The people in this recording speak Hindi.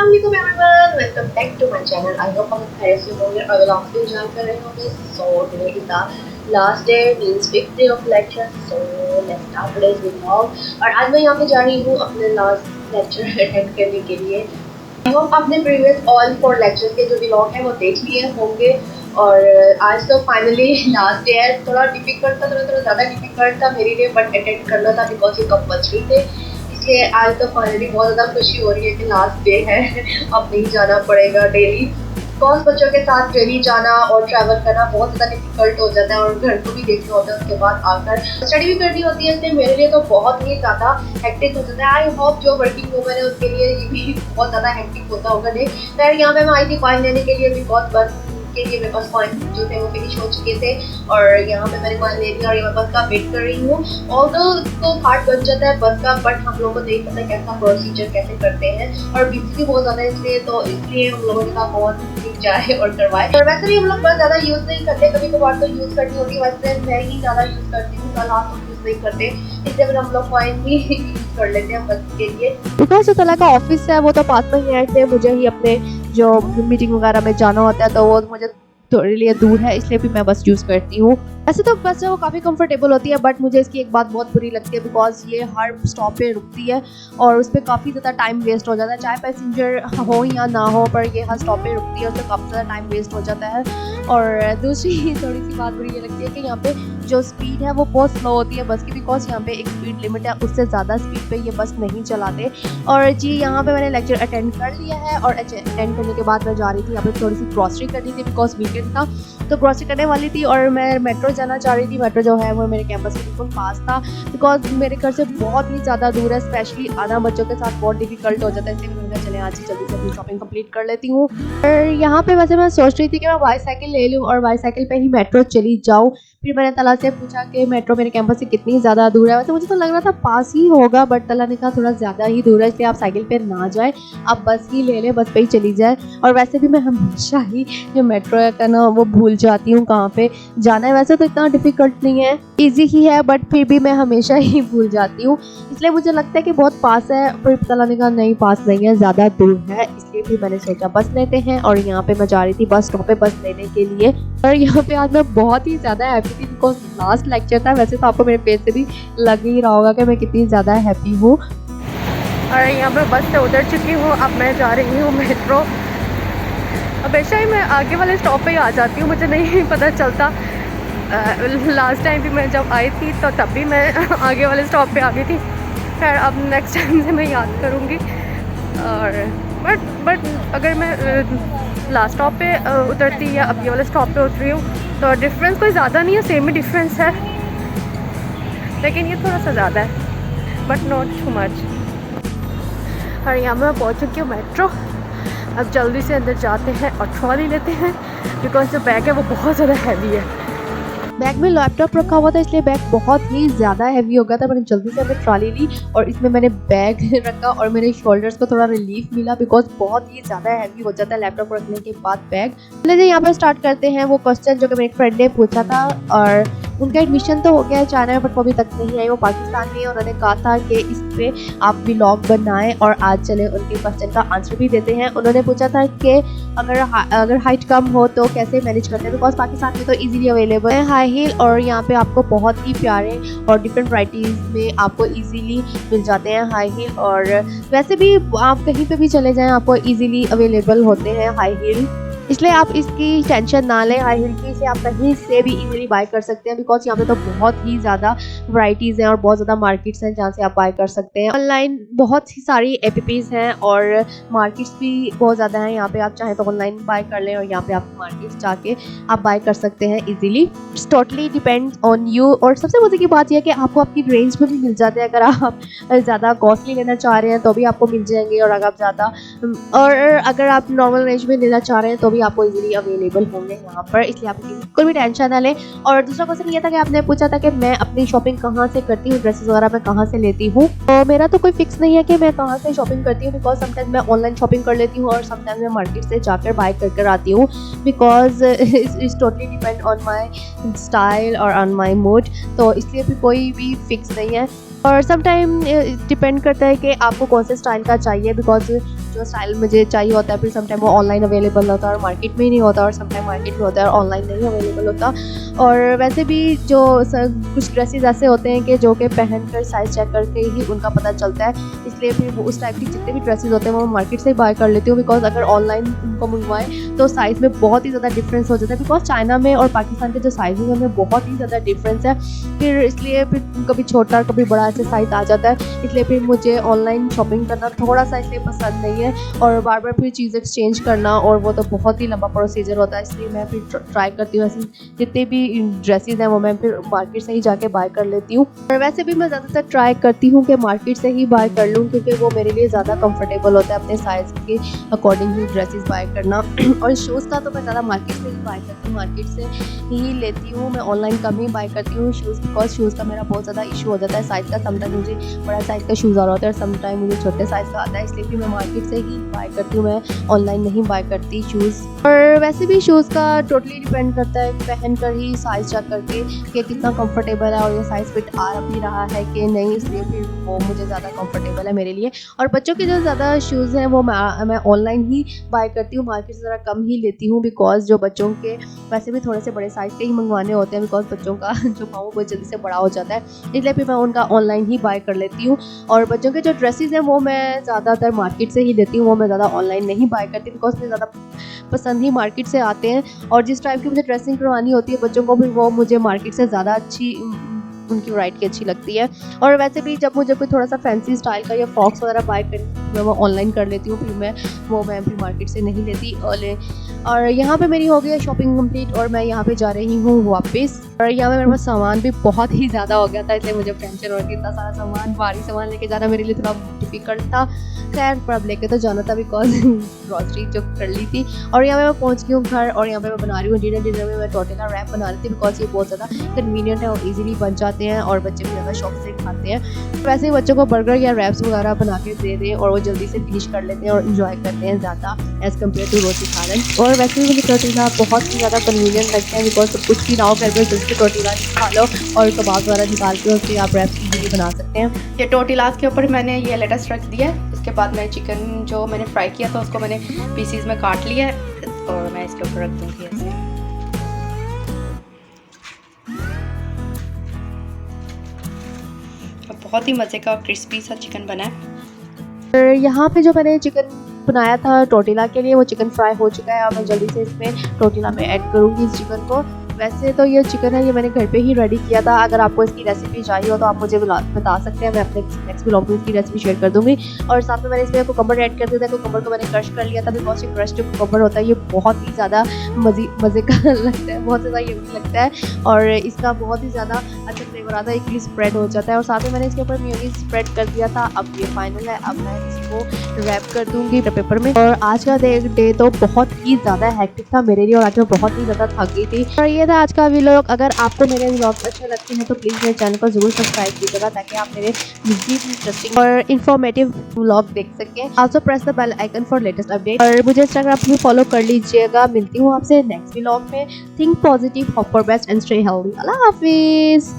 अस्सलामुअलैकुम everyone, welcome back to my channel. I hope आप खैरियत से होंगे और व्लॉग भी एंजॉय कर रहे होंगे। So today is the last day, means 5th day of lecture. So let's start today's vlog. और आज मैं यहाँ पे जा रही हूँ अपने लास्ट लेक्चर अटेंड करने के लिए। आई होप आपने प्रीवियस ऑल 4 लेक्चर्स के जो व्लॉग है वो देख लिए होंगे। और आज तो फाइनली लास्ट डे है। थोड़ा डिफिकल्ट था, थोड़ा ज़्यादा डिफिकल्ट था मेरे लिए, बट अटेंड करना था बिकॉज ये कंपल्सरी थे। इसलिए आज तो फाइनली बहुत ज़्यादा खुशी हो रही है कि लास्ट डे है, अब नहीं जाना पड़ेगा डेली। बिकॉज बच्चों के साथ डेली जाना और ट्रैवल करना बहुत ज़्यादा डिफिकल्ट हो जाता है और घर को भी देखना होता है, उसके बाद आकर स्टडी भी करनी होती है। इसलिए मेरे लिए तो बहुत ही ज़्यादा हेक्टिक हो जाता है। आई होप जो वर्किंग वूमेन है उसके लिए ये भी बहुत ज़्यादा हेक्टिक होता होगा। नहीं, फिर यहाँ पे मैं आई थी कॉइन लेने के लिए, बिकॉज बस के लिए मेरे पास कॉइन जो थे वो फिनिश हो चुके थे और यहाँ पे मैंने कॉइन ले लिया और यहाँ बस का वेट कर रही हूँ। ऑल्दो तो कार्ड बन जाता है बस का, बट हम लोगों को नहीं पता कैसा प्रोसीजर कैसे करते हैं और बिजी भी बहुत ज़्यादा इसलिए हम लोगों ने कहा बहुत जाए और करवाए। और वैसे भी हम लोग बस ज़्यादा यूज़ नहीं करते, कभी कभार तो यूज़ करनी होती है। वैसे मैं ही ज़्यादा यूज़ करती हूँ, कल आप यूज़ नहीं करते, इसलिए फिर हम लोग कॉइन ही यूज़ कर लेते हैं बस के लिए। बिकॉज जो तला का ऑफिस है वो तो पास में ही है, इसलिए मुझे ही अपने जो मीटिंग वगैरह में जाना होता है तो वो मुझे थोड़े लिए दूर है, इसलिए भी मैं बस यूज़ करती हूँ। ऐसे तो बस वो काफ़ी कंफर्टेबल होती है, बट मुझे इसकी एक बात बहुत बुरी लगती है बिकॉज ये हर स्टॉप पे रुकती है और उस पर काफ़ी ज़्यादा टाइम वेस्ट हो जाता है। चाहे पैसेंजर हो या ना हो, पर ये हर स्टॉप पे रुकती है, उससे काफ़ी ज़्यादा टाइम वेस्ट हो जाता है। और दूसरी थोड़ी सी बात बुरी ये लगती है कि यहाँ पे जो स्पीड है वो बहुत स्लो होती है बस की, बिकॉज यहाँ पे एक स्पीड लिमिट है, उससे ज़्यादा स्पीड पे ये बस नहीं चलाते। और जी यहाँ पे मैंने लेक्चर अटेंड कर लिया है और अटेंड करने के बाद मैं जा रही थी यहाँ पे थोड़ी सी ग्रॉसरी करनी थी बिकॉज वीकेंड था, तो ग्रॉसरी करने वाली थी और मैं मेट्रो जाना चाह रही थी। मेट्रो जो है वो मेरे कैंपस के बिल्कुल पास था, बिकॉज मेरे घर से बहुत ही ज़्यादा दूर है, स्पेशली आना बच्चों के साथ बहुत डिफिकल्ट हो जाता है, इसलिए मैंने चले आज ही जल्दी से अपनी शॉपिंग कंप्लीट कर लेती हूँ। और यहाँ पे वैसे मैं सोच रही थी कि मैं बाईसाइकिल ले लूँ और बाईसाइकिल पे ही मेट्रो चली जाऊँ। फिर मैंने तला से पूछा कि मेट्रो मेरे कैंपस से कितनी ज़्यादा दूर है। वैसे मुझे तो लग रहा था पास ही होगा, बट तला ने कहा थोड़ा ज़्यादा ही दूर है, इसलिए आप साइकिल पे ना जाए, आप बस ही ले लें, बस पे ही चली जाए। और वैसे भी मैं हमेशा ही जो मेट्रो है का ना वो भूल जाती हूँ कहाँ पे जाना है। वैसे तो इतना डिफिकल्ट नहीं है, ईजी ही है, बट फिर भी मैं हमेशा ही भूल जाती हूँ, इसलिए मुझे लगता है कि बहुत पास है। फिर तला ने कहा नहीं पास नहीं है, ज़्यादा दूर है, इसलिए भी मैंने सोचा बस लेते हैं। और यहाँ पे मैं जा रही थी बस स्टॉप पे बस लेने के लिए। और यहाँ पे आज मैं बहुत ही ज़्यादा हैप्पी थी बिकॉज लास्ट लेक्चर था। वैसे तो आपको मेरे फेस से भी लग ही रहा होगा कि मैं कितनी ज़्यादा हैप्पी हूँ। और यहाँ पे बस से उतर चुकी हूँ, अब मैं जा रही हूँ मेट्रो। हमेशा ही मैं आगे वाले स्टॉप पे ही आ जाती हूँ, मुझे नहीं पता चलता। लास्ट टाइम भी मैं जब आई थी तो तब भी मैं आगे वाले स्टॉप पे आ गई थी। खैर अब नेक्स्ट टाइम से मैं याद करूँगी। और बट अगर मैं लास्ट स्टॉप पे उतरती या अब ये वाले स्टॉप पे उतरी हूँ तो डिफरेंस कोई ज़्यादा नहीं है, सेम ही डिफरेंस है, लेकिन ये थोड़ा सा ज़्यादा है बट नॉट टू मच। और यहाँ मैं पहुँच चुकी हूँ मेट्रो। अब जल्दी से अंदर जाते हैं और ट्रॉली लेते हैं बिकॉज जो बैग है वो बहुत ज़्यादा हैवी है। बैग में लैपटॉप रखा हुआ था, इसलिए बैग बहुत ही ज़्यादा हैवी हो गया था। मैंने जल्दी से अपनी ट्रॉली ली और इसमें मैंने बैग रखा और मेरे शोल्डर्स को थोड़ा रिलीफ मिला बिकॉज बहुत ही ज़्यादा हैवी हो जाता है लैपटॉप रखने के बाद बैग। चलिए यहाँ पर स्टार्ट करते हैं वो क्वेश्चन जो कि मेरे फ्रेंड ने पूछा था। और उनका एडमिशन तो हो गया है चाइना में, बट वो अभी तक नहीं आई, वो पाकिस्तान में है। उन्होंने कहा था कि इस पर आप व्लॉग बनाएं और आज चले उनके क्वेश्चन का आंसर भी देते हैं। उन्होंने पूछा था कि अगर हाइट कम हो तो कैसे मैनेज करते हैं, बिकॉज पाकिस्तान में तो इजीली अवेलेबल है हाई हील, और यहाँ पे आपको बहुत ही प्यारे और डिफरेंट वैराइटीज़ में आपको इजीली मिल जाते हैं हाई हील। और वैसे भी आप कहीं पे भी चले जाएं आपको इजीली अवेलेबल होते हैं हाई हील, इसलिए आप इसकी टेंशन ना लें। हाई हील की से आप कहीं से भी इजीली बाय कर सकते हैं बिकॉज यहाँ पे तो बहुत ही ज़्यादा वैराइटीज़ हैं और बहुत ज़्यादा मार्केट्स हैं जहाँ से आप बाय कर सकते हैं। ऑनलाइन बहुत ही सारी एपीपीज़ हैं और मार्केट्स भी बहुत ज़्यादा हैं। यहाँ पे आप चाहें तो ऑनलाइन बाय कर लें और यहाँ पे आप मार्केट्स जाके आप बाय कर सकते हैं easily. It's totally depend on you. और सबसे मजे की बात यह है कि आपको आपकी रेंज में भी मिल जाते हैं। अगर आप ज़्यादा कॉस्टली लेना चाह रहे हैं तो भी आपको मिल जाएंगे, और अगर आप नॉर्मल रेंज में लेना चाह रहे हैं तो भी आपको इजीली अवेलेबल होंगे यहाँ पर, इसलिए आप बिल्कुल भी टेंशन ना लें। और दूसरा क्वेश्चन ये था कि आपने पूछा था कि मैं अपनी शॉपिंग कहाँ से करती हूँ, ड्रेसेस वगैरह मैं कहाँ से लेती हूँ। तो मेरा तो कोई फिक्स नहीं है कि मैं कहाँ से शॉपिंग करती हूँ, बिकॉज समटाइम्स मैं ऑनलाइन शॉपिंग कर लेती हूँ और समटाइम्स मैं मार्केट से जाकर बाय कर आती हूँ, because it's totally depend on my style और ऑन माई मूड। तो इसलिए भी कोई भी फिक्स नहीं है। और सम टाइम डिपेंड करता है कि आपको कौन से स्टाइल का चाहिए, बिकॉज जो स्टाइल मुझे चाहिए होता है फिर सम टाइम वो ऑनलाइन अवेलेबल होता है और मार्केट में ही नहीं होता, और सम टाइम मार्केट में होता है और ऑनलाइन नहीं अवेलेबल होता। और वैसे भी जो कुछ ड्रेसेस ऐसे होते हैं कि जो कि पहन कर साइज़ चेक करके ही उनका पता चलता है, इसलिए फिर वो उस टाइप की जितने भी ड्रेसेस होते हैं वो मार्केट से ही बाय कर लेती हूँ। बिकॉज अगर ऑनलाइन उनको मंगवाएं तो साइज़ में बहुत ही ज़्यादा डिफरेंस हो जाता है, बिकॉज चाइना में और पाकिस्तान के जो साइज़ हैं उनमें बहुत ही ज़्यादा डिफरेंस है। फिर इसलिए फिर कभी छोटा कभी बड़ा ऐसे साइज़ आ जाता है, इसलिए फिर मुझे ऑनलाइन शॉपिंग करना थोड़ा सा इसलिए पसंद नहीं है, और बार बार फिर चीज़ एक्सचेंज करना और वो तो बहुत ही लंबा प्रोसीजर होता है। इसलिए मैं फिर ट्राई करती हूँ ऐसी जितने भी ड्रेसेस हैं वो मैं फिर मार्केट से ही जाके बाय कर लेती हूँ। और वैसे भी मैं ज़्यादातर ट्राई करती हूँ कि मार्केट से ही बाय कर लूँ, क्योंकि वो मेरे लिए ज़्यादा कंफर्टेबल होता है अपने साइज़ के अकॉर्डिंग ही ड्रेसेस बाय करना। और शूज़ का तो मैं ज़्यादा मार्केट से ही बाय करती हूँ, मार्केट से ही लेती हूँ। मैं ऑनलाइन कम ही बाय करती हूँ शूज़, बिकॉज शूज़ का मेरा बहुत ज़्यादा इशू हो जाता है साइज़ का। समटाइम मुझे बड़ा साइज़ का शूज़ आ रहा होता है और समटाइम मुझे छोटे साइज़ का आता है, इसलिए फिर मैं मार्केट से ही बाय करती हूँ, मैं ऑनलाइन नहीं बाय करती शूज़। और वैसे भी शूज़ का टोटली डिपेंड करता है पहन कर ही साइज़ चेक करके कि कितना कंफर्टेबल है और ये साइज़ फिट आ भी रहा है कि नहीं, इसलिए फिर वो मुझे ज़्यादा कंफर्टेबल है मेरे लिए। और बच्चों के जो ज़्यादा शूज़ हैं वो मैं ऑनलाइन ही बाय करती हूँ, मार्केट से ज़रा कम ही लेती हूँ, बिकॉज जो बच्चों के वैसे भी थोड़े से बड़े साइज़ के ही मंगवाने होते हैं, बिकॉज बच्चों का जो पाँव बहुत जल्दी से बड़ा हो जाता है, इसलिए फिर मैं उनका ऑनलाइन ही बाय कर लेती हूँ। और बच्चों के जो ड्रेसेस हैं वो मैं ज़्यादातर मार्केट से ही लेती हूँ, वो मैं ज़्यादा ऑनलाइन नहीं बाय करती, बिकॉज मुझे ज़्यादा पसंद ही मार्केट से आते हैं। और जिस टाइप की मुझे ड्रेसिंग करवानी होती है बच्चों को भी, वो मुझे मार्केट से ज़्यादा अच्छी उनकी वैरायटी अच्छी लगती है। और वैसे भी जब मुझे कोई थोड़ा सा फैंसी स्टाइल का या फ्रॉक्स वगैरह बाय करनी मैं वो ऑनलाइन कर लेती हूँ, फिर मैं फिर मार्केट से नहीं लेती। और यहाँ पे मेरी हो गई है शॉपिंग कंप्लीट और मैं यहाँ पे जा रही हूँ वापस। और यहाँ पे मेरे पास सामान भी बहुत ही ज़्यादा हो गया था, इसलिए मुझे टेंशन हो रही थी, इतना सारा सामान भारी सामान लेके जाना मेरे लिए थोड़ा डिफिकल्ट था। खैर पर अब लेके तो जाना था, बिकॉज ग्रॉसरी जो कर ली थी। और यहाँ पे मैं पहुँच गई हूँ घर, और यहाँ पे मैं बना रही हूँ डिनर में मैं टोर्टिला रैप बना रही थी, बिकॉज ये बहुत ज़्यादा कन्वीनियंट है और ईजिली बन जाते हैं और बच्चे भी ज़्यादा शौक से खाते हैं। वैसे ही बच्चों को बर्गर या रैप्स वगैरह बना के दे दें और वो जल्दी से फिनिश कर लेते हैं और इन्जॉय करते हैं ज़्यादा एज़ कम्पेयर टू रोटी खालन। और वैसे भी मुझे टोर्टिला बहुत ही ज़्यादा कन्वीनियंट लगते हैं, बिकॉज सब कुछ भी ना हो घर पर जल्दी से टोर्टिला खा लो और कबाब वगैरह निकाल के उससे आप रैप्स इजीली बना सकते हैं। ये टोर्टिलास के ऊपर मैंने ये लेटस रख दिया है। उसके बाद मैं चिकन जो मैंने फ्राई किया था उसको मैंने पीसीज में काट लिया है और मैं इसके ऊपर रख दूँगी ऐसे। बहुत ही मज़े का क्रिस्पी सा चिकन बना है। और यहाँ पे जो मैंने चिकन बनाया था टोर्टिला के लिए वो चिकन फ्राई हो चुका है। अब मैं जल्दी से इसमें टोर्टिला में ऐड करूँगी इस चिकन को। वैसे तो ये चिकन है ये मैंने घर पे ही रेडी किया था, अगर आपको इसकी रेसिपी चाहिए हो तो आप मुझे बता सकते हैं, मैं अपने नेक्स्ट व्लॉग में इसकी रेसिपी शेयर कर दूँगी। और साथ में मैंने इसमें कुकम्बर ऐड कर दिया था, कुकम्बर को मैंने क्रश कर लिया था, बिकॉज ये क्रश जो कुकम्बर होता है ये बहुत ही ज़्यादा मज़े का लगता है, बहुत ज़्यादा यम्मी लगता है और इसका बहुत ही ज़्यादा अच्छा फ्लेवर आता है, इकली स्प्रेड हो जाता है। और साथ में मैंने इसके ऊपर मेयोनीज स्प्रेड कर दिया था। अब ये फाइनल है, अब मैं इसको रैप कर दूँगी पेपर में। और आज का डे तो बहुत ही ज़्यादा हेक्टिक था मेरे लिए और आज मैं बहुत ही ज़्यादा थक गई थी। और ये था आज का व्लॉग। अगर आपको मेरे व्लॉग अच्छे लगते हैं तो प्लीज़ मेरे चैनल को जरूर सब्सक्राइब कीजिएगा, ताकि आप मेरे मज़ीद इंटरेस्टिंग और इन्फॉर्मेटिव व्लॉग देख सकें। Also press the bell icon for latest update. और मुझे इंस्टाग्राम पे फॉलो कर लीजिएगा। मिलती हूँ आपसे नेक्स्ट व्लॉग में। Think positive, hope for best and stay healthy. अल्लाह हाफिज़।